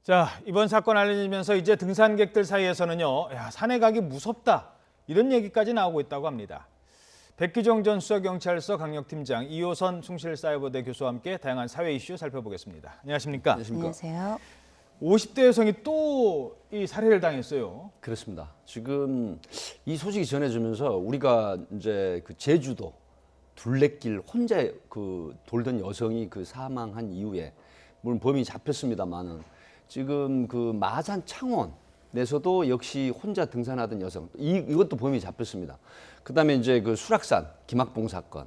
자, 이번 사건 알려지면서 이제 등산객들 사이에서는요, 야, 산에 가기 무섭다 이런 얘기까지 나오고 있다고 합니다. 백기정 전 수서경찰서 강력팀장, 이호선 숭실사이버대 교수와 함께 다양한 사회 이슈 살펴보겠습니다. 안녕하십니까? 안녕하세요. 50대 여성이 또 이 살해를 당했어요. 그렇습니다. 지금 이 소식이 전해지면서 우리가 이제 그 제주도 둘레길 혼자 그 돌던 여성이 그 사망한 이후에 물론 범인이 잡혔습니다만은 지금 그 마산 창원에서도 역시 혼자 등산하던 여성 이것도 범인이 잡혔습니다. 그다음에 이제 그 수락산 김학봉 사건.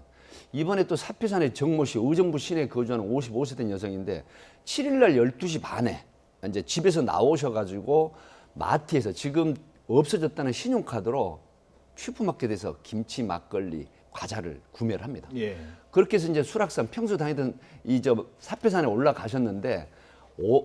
이번에 또 사표산의 정모 씨 의정부 시내에 거주하는 55세 된 여성인데 7일 날 12시 반에 이제 집에서 나오셔가지고 마트에서 지금 없어졌다는 신용카드로 슈퍼마켓에서 김치, 막걸리, 과자를 구매를 합니다. 예. 그렇게 해서 이제 수락산 평소 다니던 이 저 사표산에 올라가셨는데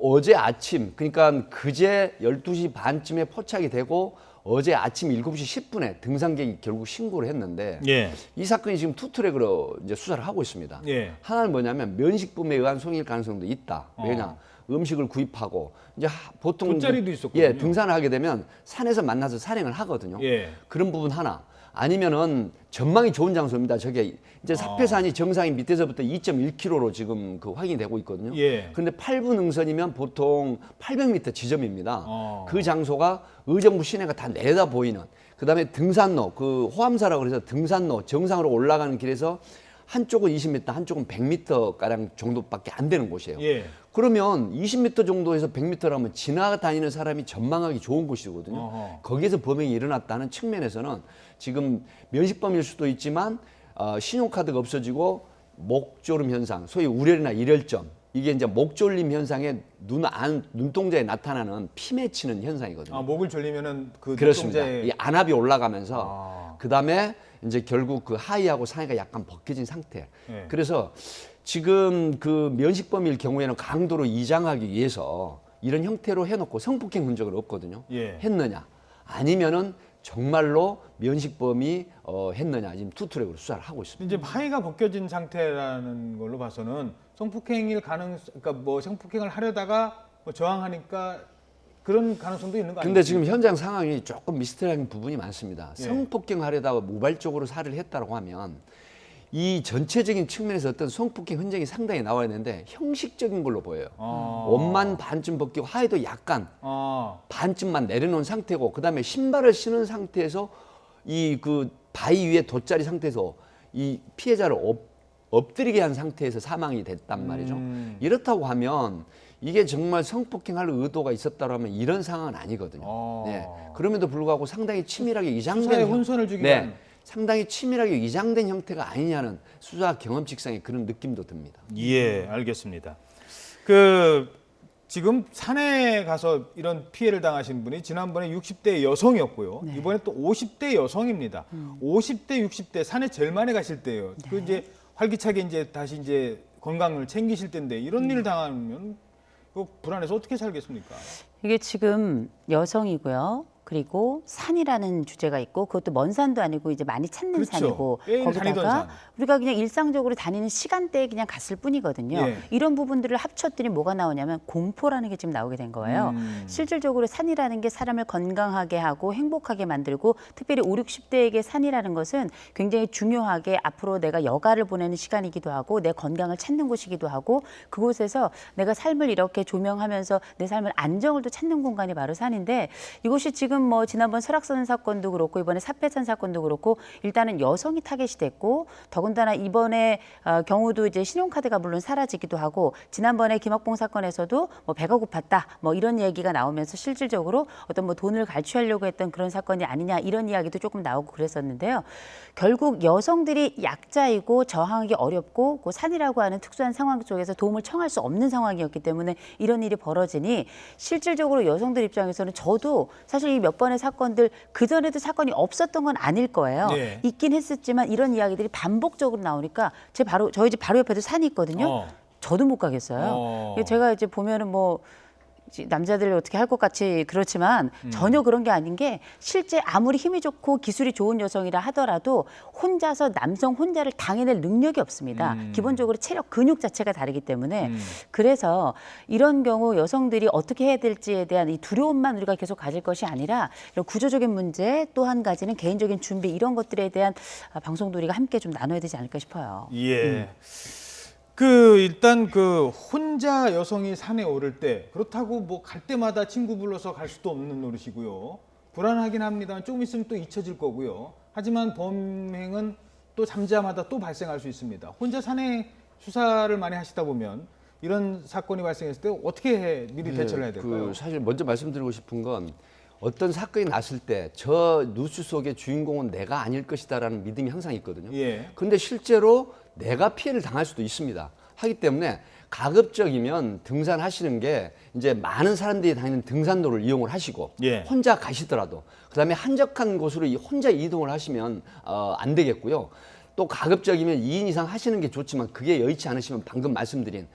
어제 아침 그러니까 그제 12시 반쯤에 포착이 되고 어제 아침 7시 10분에 등산객이 결국 신고를 했는데 예. 이 사건이 지금 투트랙으로 이제 수사를 하고 있습니다. 예. 하나는 뭐냐면 면식범에 의한 송일 가능성도 있다. 왜냐? 음식을 구입하고 이제 보통 돗자리도 있었거든요. 예, 등산을 하게 되면 산에서 만나서 산행을 하거든요. 예. 그런 부분 하나. 아니면은 전망이 좋은 장소입니다. 저게 이제 사패산이 정상인 밑에서부터 2.1km로 지금 그 확인이 되고 있거든요. 예. 근데 8분 능선이면 보통 800m 지점입니다. 그 장소가 의정부 시내가 다 내다 보이는. 그다음에 등산로, 그 호암사라고 그래서 등산로 정상으로 올라가는 길에서 한쪽은 20m, 한쪽은 100m 가량 정도밖에 안 되는 곳이에요. 예. 그러면 20m 정도에서 100m라면 지나다니는 사람이 전망하기 좋은 곳이거든요. 거기에서 범행이 일어났다는 측면에서는 지금 면식범일 수도 있지만 신용카드가 없어지고 목졸음 현상, 소위 우렬이나 일혈점, 이게 이제 목졸림 현상에 눈동자에 나타나는 피 맺히는 현상이거든요. 아, 목을 졸리면은 그 그렇습니다. 눈동자에 이 안압이 올라가면서 그다음에 이제 결국 그 하의하고 상의가 약간 벗겨진 상태. 예. 그래서 지금 그 면식범일 경우에는 강도로 이장하기 위해서 이런 형태로 해놓고 성폭행 흔적은 없거든요. 예. 했느냐? 아니면은 정말로 면식범이 했느냐? 지금 투트랙으로 수사를 하고 있습니다. 이제 하의가 벗겨진 상태라는 걸로 봐서는 성폭행일 그러니까 뭐 성폭행을 하려다가 뭐 저항하니까 그런 가능성도 있는 거 아니에요? 근데 지금 현장 상황이 조금 미스터리한 부분이 많습니다. 예. 성폭행하려다가 모발적으로 살해를 했다고 하면 이 전체적인 측면에서 어떤 성폭행 흔적이 상당히 나와야 되는데 형식적인 걸로 보여요. 옷만 반쯤 벗기고 하의도 약간 반쯤만 내려놓은 상태고 그다음에 신발을 신은 상태에서 이 그 바위 위에 돗자리 상태에서 이 피해자를 엎드리게 한 상태에서 사망이 됐단 말이죠. 이렇다고 하면 이게 정말 성폭행할 의도가 있었다고 하면 이런 상황은 아니거든요. 네. 그럼에도 불구하고 상당히 치밀하게 이장된 수사에 혼선을 주기 위한 상당히 치밀하게 이장된 형태가 아니냐는 수사 경험칙상의 그런 느낌도 듭니다. 예, 알겠습니다. 그 지금 산에 가서 이런 피해를 당하신 분이 지난번에 60대 여성이었고요. 네. 이번에 또 50대 여성입니다. 50대, 60대 산에 제일 많이 가실 때예요. 그 이제 활기차게 이제 다시 이제 건강을 챙기실 때인데 이런 일을 당하면 그 불안해서 어떻게 살겠습니까? 이게 지금 여성이고요. 그리고 산이라는 주제가 있고 그것도 먼 산도 아니고 이제 많이 찾는 그렇죠. 산이고 매일 다니던 거기다가 산. 우리가 그냥 일상적으로 다니는 시간대에 그냥 갔을 뿐이거든요. 예. 이런 부분들을 합쳤더니 뭐가 나오냐면 공포라는 게 지금 나오게 된 거예요. 실질적으로 산이라는 게 사람을 건강하게 하고 행복하게 만들고 특별히 5, 60대에게 산이라는 것은 굉장히 중요하게 앞으로 내가 여가를 보내는 시간이기도 하고 내 건강을 찾는 곳이기도 하고 그곳에서 내가 삶을 이렇게 조명하면서 내 삶을 안정을 또 찾는 공간이 바로 산인데 이곳이 지금 뭐 지난번 설악산 사건도 그렇고 이번에 사패산 사건도 그렇고 일단은 여성이 타겟이 됐고 더군다나 이번에 경우도 이제 신용카드가 물론 사라지기도 하고 지난번에 김학봉 사건에서도 뭐 배가 고팠다 뭐 이런 얘기가 나오면서 실질적으로 어떤 뭐 돈을 갈취하려고 했던 그런 사건이 아니냐 이런 이야기도 조금 나오고 그랬었는데요. 결국 여성들이 약자이고 저항하기 어렵고 그 산이라고 하는 특수한 상황 속에서 도움을 청할 수 없는 상황이었기 때문에 이런 일이 벌어지니 실질적으로 여성들 입장에서는 저도 사실 이 몇 번의 사건들 그전에도 사건이 없었던 건 아닐 거예요. 네. 있긴 했었지만 이런 이야기들이 반복적으로 나오니까 저희 집 바로 옆에도 산이 있거든요. 저도 못 가겠어요. 제가 이제 보면은 뭐 남자들 어떻게 할 것 같이 그렇지만 전혀 그런 게 아닌 게 실제 아무리 힘이 좋고 기술이 좋은 여성이라 하더라도 혼자서 남성 혼자를 당해낼 능력이 없습니다. 기본적으로 체력 근육 자체가 다르기 때문에 그래서 이런 경우 여성들이 어떻게 해야 될지에 대한 이 두려움만 우리가 계속 가질 것이 아니라 이런 구조적인 문제 또 한 가지는 개인적인 준비 이런 것들에 대한 방송도 우리가 함께 좀 나눠야 되지 않을까 싶어요. 예. 일단 혼자 여성이 산에 오를 때 그렇다고 뭐 갈 때마다 친구 불러서 갈 수도 없는 노릇이고요. 불안하긴 합니다만 조금 있으면 또 잊혀질 거고요. 하지만 범행은 또 잠자마다 또 발생할 수 있습니다. 혼자 산에 수사를 많이 하시다 보면 이런 사건이 발생했을 때 어떻게 미리 대처를 해야 될까요? 사실 먼저 말씀드리고 싶은 건 어떤 사건이 났을 때 저 뉴스 속의 주인공은 내가 아닐 것이다라는 믿음이 항상 있거든요. 예. 그런데 실제로 내가 피해를 당할 수도 있습니다. 하기 때문에 가급적이면 등산하시는 게 이제 많은 사람들이 다니는 등산로를 이용을 하시고 예. 혼자 가시더라도 그다음에 한적한 곳으로 혼자 이동을 하시면 안 되겠고요. 또 가급적이면 2인 이상 하시는 게 좋지만 그게 여의치 않으시면 방금 말씀드린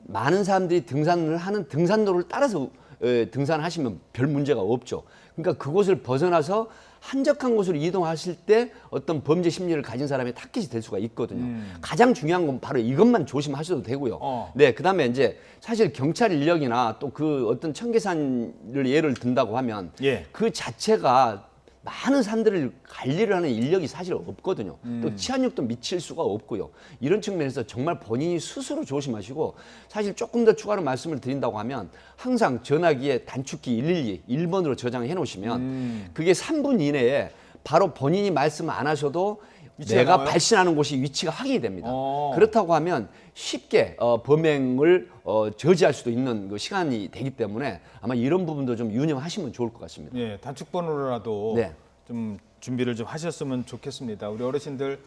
많은 사람들이 등산을 하는 등산로를 따라서 등산하시면 별 문제가 없죠. 그러니까 그곳을 벗어나서 한적한 곳으로 이동하실 때 어떤 범죄 심리를 가진 사람이 타깃이 될 수가 있거든요. 가장 중요한 건 바로 이것만 조심하셔도 되고요. 네, 그다음에 이제 사실 경찰 인력이나 또 그 어떤 청계산을 예를 든다고 하면 예. 그 자체가 많은 산들을 관리를 하는 인력이 사실 없거든요. 또 치안력도 미칠 수가 없고요. 이런 측면에서 정말 본인이 스스로 조심하시고 사실 조금 더 추가로 말씀을 드린다고 하면 항상 전화기에 단축키 112, 1번으로 저장해 놓으시면 그게 3분 이내에 바로 본인이 말씀 안 하셔도 위치가 내가 나와요? 발신하는 곳이 위치가 확인이 됩니다. 그렇다고 하면 쉽게 범행을 저지할 수도 있는 그 시간이 되기 때문에 아마 이런 부분도 좀 유념하시면 좋을 것 같습니다. 예, 단축번호라도 네. 좀 준비를 좀 하셨으면 좋겠습니다. 우리 어르신들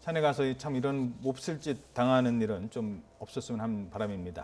산에 가서 참 이런 몹쓸짓 당하는 일은 좀 없었으면 하는 바람입니다.